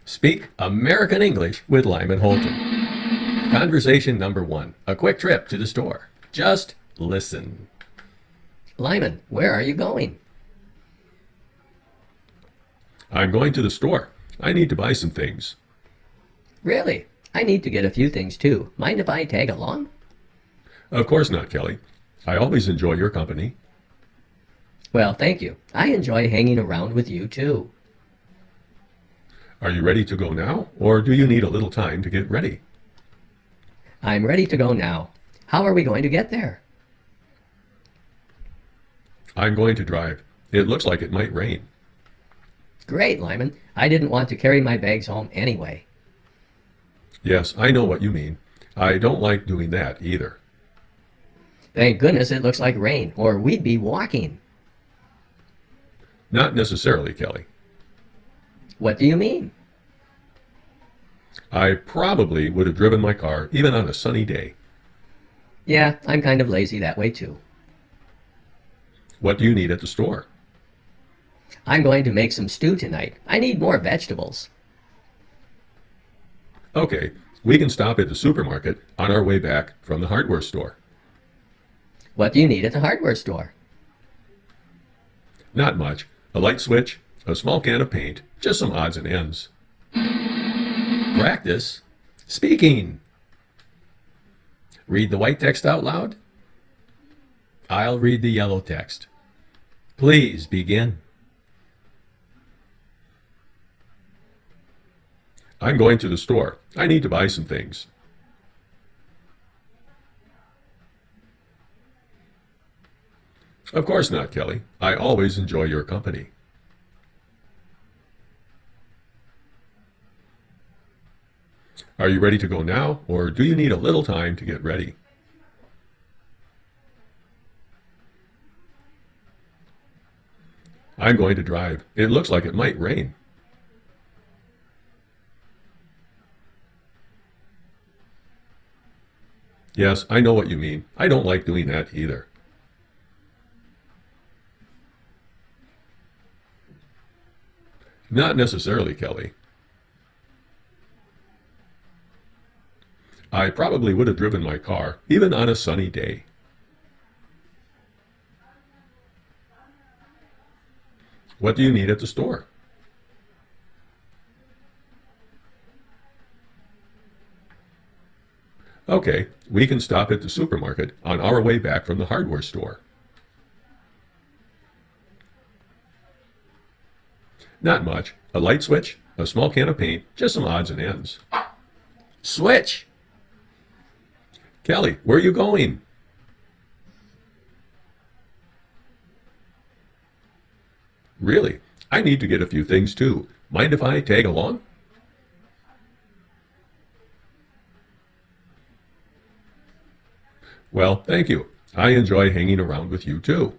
Speak American English with Lyman Holton. Conversation number 1. A quick trip to the store. Just listen. Lyman, where are you going? I'm going to the store. I need to buy some things. Really? I need to get a few things too. Mind if I tag along? Of course not, Kelly. I always enjoy your company. Well, thank you. I enjoy hanging around with you too. Are you ready to go now, or do you need a little time to get ready? I'm ready to go now. How are we going to get there? I'm going to drive. It looks like it might rain. Great, Lyman. I didn't want to carry my bags home anyway. Yes, I know what you mean. I don't like doing that either. Thank goodness it looks like rain, or we'd be walking. Not necessarily, Kelly. What do you mean? I probably would have driven my car even on a sunny day. Yeah, I'm kind of lazy that way too. What do you need at the store? I'm going to make some stew tonight. I need more vegetables. Okay, we can stop at the supermarket on our way back from the hardware store. What do you need at the hardware store? Not much. A light switch, a small can of paint, just some odds and ends. Practice. Speaking. Read the white text out loud. I'll read the yellow text. Please begin. I'm going to the store. I need to buy some things. Of course not, Kelly. I always enjoy your company. Are you ready to go now, or do you need a little time to get ready? I'm going to drive. It looks like it might rain. Yes, I know what you mean. I don't like doing that either. Not necessarily, Kelly. I probably would have driven my car, even on a sunny day. What do you need at the store? Okay, we can stop at the supermarket on our way back from the hardware store. Not much. A light switch, a small can of paint, just some odds and ends. Switch! Kelly, where are you going? Really? I need to get a few things too. Mind if I tag along? Well, thank you. I enjoy hanging around with you too.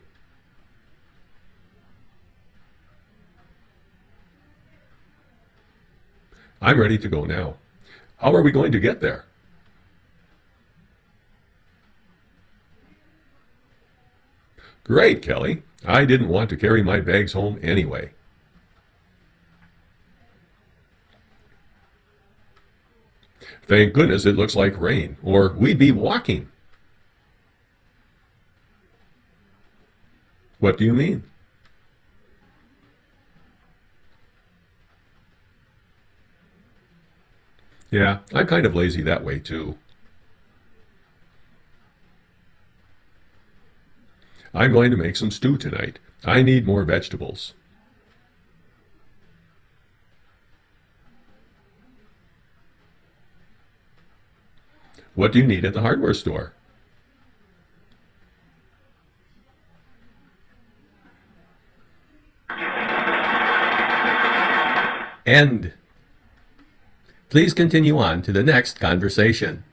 I'm ready to go now. How are we going to get there? Great, Kelly. I didn't want to carry my bags home anyway. Thank goodness it looks like rain, or we'd be walking. What do you mean? Yeah, I'm kind of lazy that way too. I'm going to make some stew tonight. I need more vegetables. What do you need at the hardware store? End. Please continue on to the next conversation.